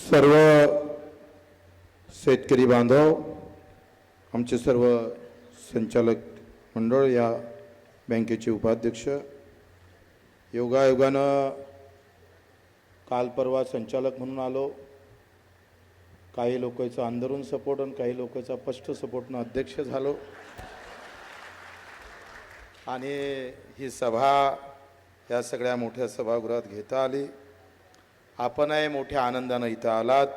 सर्व शेतकरी बांधव, आमचे सर्व संचालक मंडळ, या बँकेचे उपाध्यक्ष, योगायोगानं काल परवा संचालक म्हणून आलो. काही लोकांचा अंदरून सपोर्ट आणि काही लोकांचा स्पष्ट सपोर्टनं अध्यक्ष झालो आणि ही सभा या सगळ्या मोठ्या सभागृहात घेता आली. आपणही मोठ्या आनंदानं इथं आलात,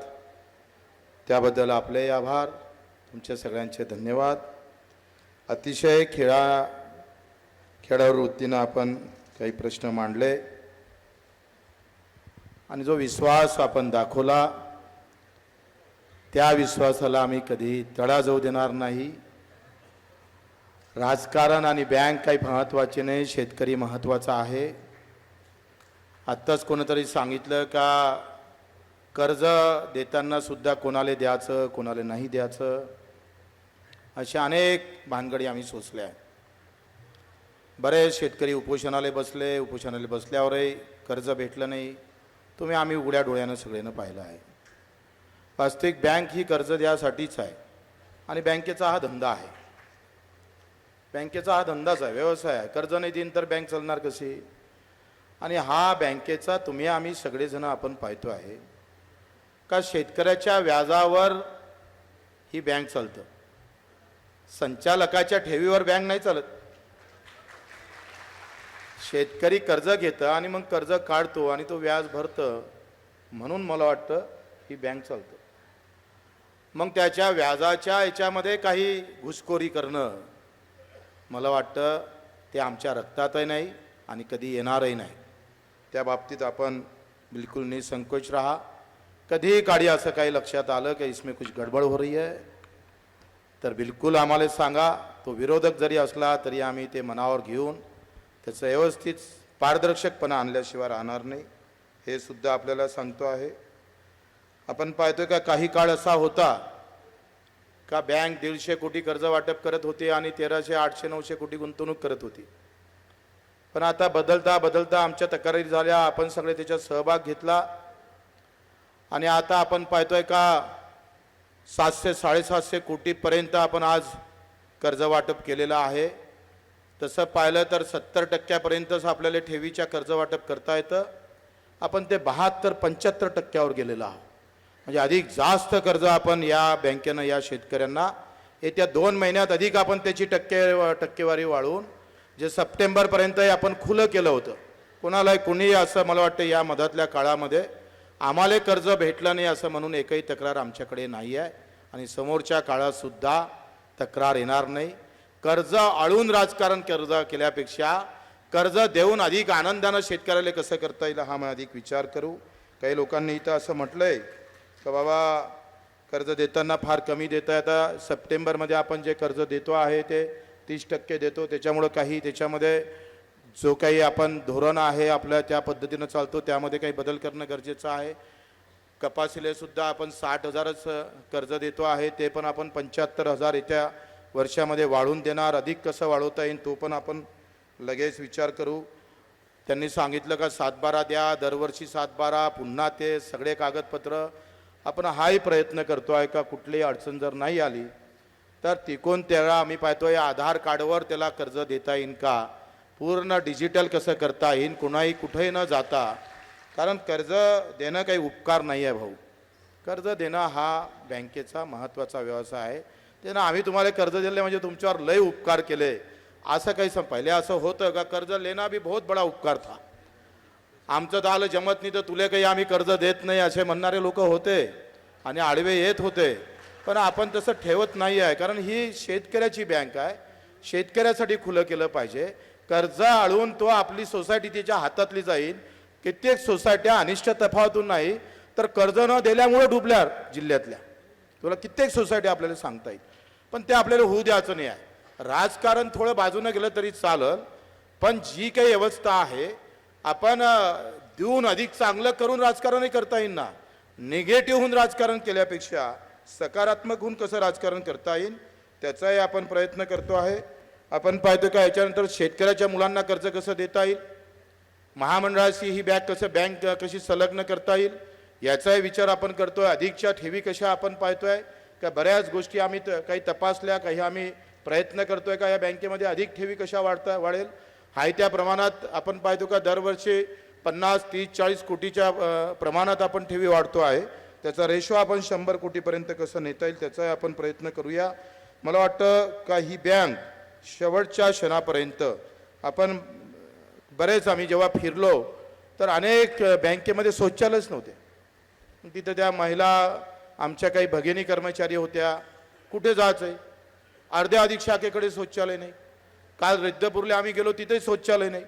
त्याबद्दल आपले आभार. तुमच्या सगळ्यांचे धन्यवाद. अतिशय खेळावर वृत्तीनं आपण काही प्रश्न मांडले आणि जो विश्वास आपण दाखवला त्या विश्वासाला आम्ही कधी तडा जाऊ देणार नाही. राजकारण आणि बँक काही महत्त्वाचे नाही, शेतकरी महत्त्वाचा आहे. आत्ताच कोणीतरी सांगितलं का कर्ज देताना सुद्धा कोणाला द्यायचं कोणाला नाही द्यायचं, असे अनेक भानगडी आम्ही सोसल्या. बरेच शेतकरी उपोषणाला बसल्यावरही कर्ज भेटलं नाही. आम्ही उघड्या डोळ्यानं सगळ्यांना पाहिलं आहे. वास्तविक बँक ही कर्ज द्यासाठीच आहे आणि बँकेचा हा धंदा आहे. बँकेचा हा धंदाच आहे, व्यवसाय आहे. कर्ज नाही देईन तर बँक चालणार कशी? आणि हा बँकेचा आम्ही सगळेजण आपण पाहतो आहे का शेतकऱ्याच्या व्याजावर ही बँक चालतं. संचालकाच्या ठेवीवर बँक नाही चालत. शेतकरी कर्ज घेतं आणि मग कर्ज काढतो आणि तो व्याज भरतं, म्हणून मला वाटतं ही बँक चालतं. मग त्याच्या व्याजाच्या याच्यामध्ये काही घुसखोरी करणं मला वाटतं ते आमच्या रक्तातही नाही आणि कधी येणारही नाही. त्या बाबतीत आपण बिलकुल निसंकोच रहा. कधी काढी असं काही लक्षात आलं की इसमें कुछ गडबड हो रही है तर बिलकुल आम्हाला सांगा. तो विरोधक जरी असला तरी आम्ही ते मनावर घेऊन त्याचं व्यवस्थित पारदर्शकपणा आणल्याशिवाय राहणार नाही, हे सुद्धा आपल्याला सांगतो आहे. आपण पाहतोय का काही काळ असा होता का बँक 150 कोटी कर्ज वाटप करत होती आणि 1300, 800, 900 कोटी गुंतवणूक करत होती. पण आता बदलता आमच्या तक्रारी झाल्या, आपण सगळे त्याच्यात सहभाग घेतला आणि आता आपण पाहतोय का 700, 750 कोटीपर्यंत आपण आज कर्ज वाटप केलेलं आहे. तसं पाहिलं तर 70% आपल्याला ठेवीच्या कर्ज वाटप करता येतं. आपण ते 72-75% गेलेलं आहोत. म्हणजे अधिक जास्त कर्ज आपण या बँकेनं या शेतकऱ्यांना येत्या 2 महिन्यात अधिक आपण त्याची टक्केवारी वाढवून जे सप्टेंबरपर्यंत आपण खुलं केलं होतं. कोणी असं मला वाटतं या मधातल्या काळामध्ये आम्हाला कर्ज भेटलं नाही असं म्हणून एकही तक्रार आमच्याकडे नाही आहे आणि समोरच्या काळातसुद्धा तक्रार येणार नाही. कर्ज आळून राजकारण कर्ज केल्यापेक्षा कर्ज देऊन अधिक आनंदानं शेतकऱ्याला कसं करता येईल हा मी अधिक विचार करू. काही लोकांनी इथं असं म्हटलंय का बाबा कर्ज देताना फार कमी देता. आता सप्टेंबरमध्ये आपण जे कर्ज देतो आहे ते 30% देतो. त्याच्यामुळं काही त्याच्यामध्ये जो काही आपण धोरण आहे आपल्या त्या पद्धतीनं चालतो, त्यामध्ये काही बदल करणं गरजेचं आहे. कपासीले सुद्धा आपण 60,000च कर्ज देतो आहे, ते पण आपण 75,000 येत्या वर्षामध्ये वाढवून देणार. अधिक कसं वाढवता येईल तो पण आपण लगेच विचार करू. त्यांनी सांगितलं का 7/12 द्या, दरवर्षी 7/12, पुन्हा ते सगळे कागदपत्र. आपण हाही प्रयत्न करतो आहे का कुठलीही अडचण जर नाही आली तर तिकोण त्याला आम्ही पाहतोय आधार कार्डवर त्याला कर्ज देता येईल का, पूर्ण डिजिटल कसं करता येईल, कुणाही कुठेही न जाता. कारण कर्ज देणं काही उपकार नाही आहे भाऊ. कर्ज देणं हा बँकेचा महत्त्वाचा व्यवसाय आहे. त्यानं आम्ही तुम्हाला कर्ज दिले म्हणजे तुमच्यावर लय उपकार केले असं काही पहिले असं होतं का कर्ज लेना भी बहुत बडा उपकार था. आमचं दाल जमत नाही तर तुले काही आम्ही कर्ज देत नाही असे म्हणणारे लोक होते आणि आडवे येत होते. पण आपण तसं ठेवत नाही आहे, कारण ही शेतकऱ्याची बँक आहे. शेतकऱ्यासाठी खुलं केलं पाहिजे. कर्ज आळून तो आपली सोसायटी त्याच्या हातातली जाईल. कित्येक सोसायट्या अनिष्ट तफावतून नाही तर कर्ज न दिल्यामुळे डुबल्या जिल्ह्यातल्या. तुला कित्येक सोसायटी आपल्याला सांगता येईल, पण ते आपल्याला होऊ द्यायचं नाही आहे. राजकारण थोडं बाजूनं गेलं तरी चालेल, पण जी काही व्यवस्था आहे आपण देऊन अधिक चांगलं करून राजकारणही करता येईल ना. निगेटिव्ह होऊन राजकारण केल्यापेक्षा सकारात्मक होऊन कसं राजकारण करता येईल त्याचाही आपण प्रयत्न करतो आहे. आपण पाहतो का याच्यानंतर शेतकऱ्याच्या मुलांना कर्ज कसं देता येईल, महामंडळाशी ही बँक कशी संलग्न करता येईल, याचाही विचार आपण करतोय. अधिकच्या ठेवी कशा आपण पाहतोय का बऱ्याच गोष्टी आम्ही काही तपासल्या, काही आम्ही प्रयत्न करतोय का या बँकेमध्ये अधिक ठेवी कशा वाढेल. हाय त्या प्रमाणात आपण पाहतो का दरवर्षी 50, 30, 40 कोटीच्या प्रमाणात आपण ठेवी वाढतो आहे. त्याचा रेशो आपण 100 कोटीपर्यंत कसं नेता येईल त्याचा आपण प्रयत्न करूया. मला वाटतं का ही बँक शेवटच्या क्षणापर्यंत आपण बरेच आम्ही जेव्हा फिरलो तर अनेक बँकेमध्ये शौचालयच नव्हते. तिथं त्या महिला आमच्या काही भगिनी कर्मचारी होत्या. कुठे जायचं आहे, अर्ध्या अधिक शाखेकडे शौचालय नाही. काल रिद्धपूरला आम्ही गेलो तिथेही शौचालय नाही.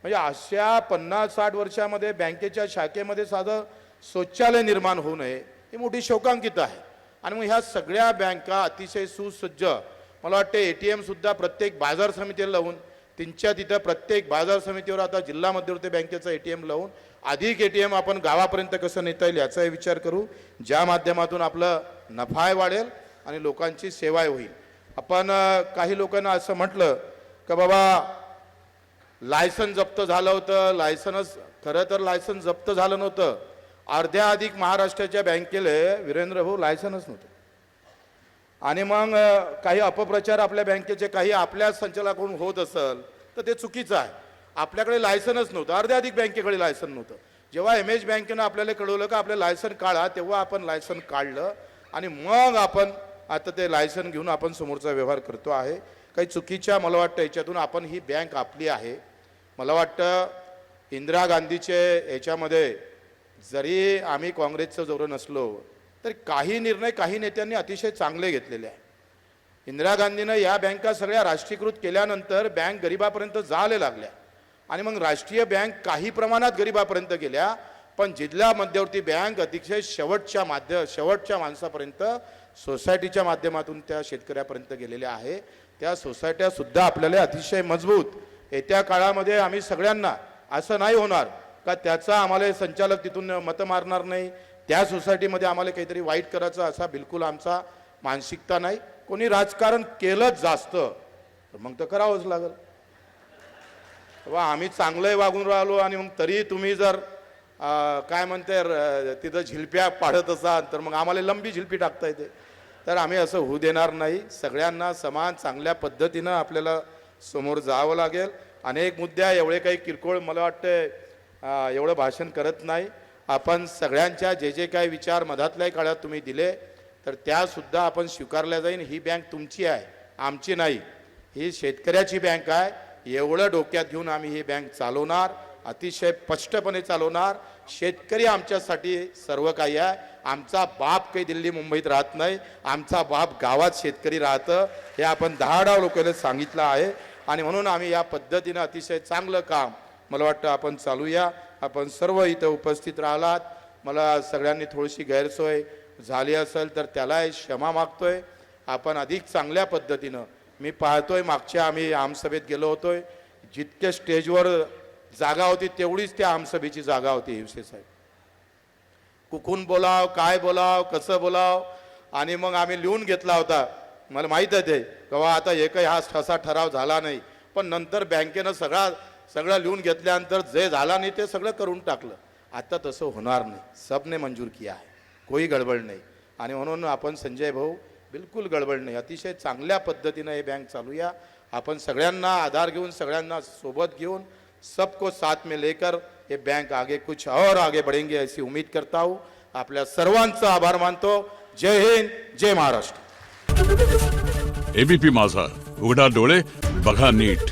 म्हणजे अशा 50-60 वर्षामध्ये बँकेच्या शाखेमध्ये साधं शौचालय निर्माण होऊ नये ही मोठी शोकांकित आहे. आणि मग ह्या सगळ्या बँका अतिशय सुसज्ज, मला वाटते ATM सुद्धा प्रत्येक बाजार समितीला लावून त्यांच्या तिथं प्रत्येक बाजार समितीवर आता जिल्हा मध्यवर्ती बँकेचा ATM लावून अधिक ATM आपण गावापर्यंत कसं नेता येईल याचाही विचार करू, ज्या माध्यमातून आपलं नफाही वाढेल आणि लोकांची सेवाही होईल. आपण काही लोकांना असं म्हटलं का बाबा लायसन जप्त झालं होतं. लायसनच खरं तर लायसन जप्त झालं नव्हतं. अर्ध्या अधिक महाराष्ट्राच्या बँकेला वीरेंद्र भाऊ लायसनच नव्हतं. आणि मग काही अपप्रचार आपल्या बँकेचे काही आपल्या संचालकाकडून होत असेल तर ते चुकीचं आहे. आपल्याकडे लायसनच नव्हतं, अर्ध्या अधिक बँकेकडे लायसन नव्हतं. जेव्हा MS बँकेनं आपल्याला कळवलं का आपलं लायसन काढा, तेव्हा आपण लायसन काढलं आणि मग आपण आता ते लायसन घेऊन आपण समोरचा व्यवहार करतो आहे. काही चुकीच्या मला वाटतं याच्यातून आपण ही बँक आपली आहे. मला वाटतं इंदिरा गांधीचे याच्यामध्ये जरी आम्ही काँग्रेसचं जोरं नसलो तर काही निर्णय काही नेत्यांनी अतिशय चांगले घेतलेले आहे. इंदिरा गांधीनं या बँका सगळ्या राष्ट्रीयकृत केल्यानंतर बँक गरिबापर्यंत जायला लागल्या आणि मग राष्ट्रीय बँक काही प्रमाणात गरिबापर्यंत गेल्या, पण जिल्हा मध्यवर्ती बँक अतिशय शेवटच्या माणसापर्यंत सोसायटीच्या माध्यमातून त्या शेतकऱ्यापर्यंत गेलेल्या आहे. त्या सोसायट्या सुद्धा आपल्याला अतिशय मजबूत. येत्या काळामध्ये आम्ही सगळ्यांना असं नाही होणार का त्याचा आम्हाला संचालक तिथून मतं मारणार नाही, त्या सोसायटीमध्ये आम्हाला काहीतरी वाईट करायचं असा बिलकुल आमचा मानसिकता नाही. कोणी राजकारण केलंच जास्त तर मग तर करावंच लागेल. आम्ही चांगलंही वागून राहिलो आणि मग तरी तुम्ही जर काय म्हणते तिथं झिलप्या पाडत असाल तर मग आम्हाला लंबी झिलपी टाकता येते. तर आम्ही असं होऊ देणार नाही. सगळ्यांना समान चांगल्या पद्धतीनं आपल्याला समोर जावं लागेल. अनेक मुद्दे एवढे काही किरकोळ मला वाटतं एवढं भाषण करत नाही. आपण सगळ्यांच्या जे काही विचार मधातल्याही काळात तुम्ही दिले तर त्यासुद्धा आपण स्वीकारल्या जाईल. ही बँक तुमची आहे, आमची नाही. ही शेतकऱ्याची बँक आहे. एवढं डोक्यात घेऊन आम्ही ही बँक चालवणार, अतिशय स्पष्टपणे चालवणार. शेतकरी आमच्यासाठी सर्व काही आहे. आमचा बाप काही दिल्ली मुंबईत राहत नाही, आमचा बाप गावात शेतकरी राहतं. हे आपण 10 लोकांना सांगितलं आहे आणि म्हणून आम्ही या पद्धतीनं अतिशय चांगलं काम मला वाटतं आपण चालूया. आपण सर्व इथं उपस्थित राहिलात. मला सगळ्यांनी थोडीशी गैरसोय झाली असेल तर त्यालाही क्षमा मागतोय. आपण अधिक चांगल्या पद्धतीनं मी पाहतोय मागच्या आम्ही आमसभेत गेलो होतोय, जितके स्टेजवर जागा होती तेवढीच त्या आमसभेची जागा होती. हिवसे साहेब कुकून बोलाव, काय बोलाव, कसं बोलाव आणि मग आम्ही लिहून घेतला होता. मला माहीत आहे ते तेव्हा आता एकही हा असा ठराव झाला नाही, पण नंतर बँकेनं सगळं लिहून घेतल्यानंतर जे झाला नाही ते सगळं करून टाकलं. आता तसं होणार नाही. सबने मंजूर किया है, कोई गडबड नाही. आणि म्हणून आपण संजय भाऊ बिलकुल गडबड नाही, अतिशय चांगल्या पद्धतीनं हे बँक चालूया. आपण सगळ्यांना आधार घेऊन सगळ्यांना सोबत घेऊन सबको साथ में लेकर ये बैंक आगे कुछ और आगे बढ़ेंगे ऐसी उम्मीद करता हूँ. आपल्या सर्वांचा आभार मानतो. जय हिंद, जय महाराष्ट्र. ABP माझा, उघडा डोळे बघा नीट.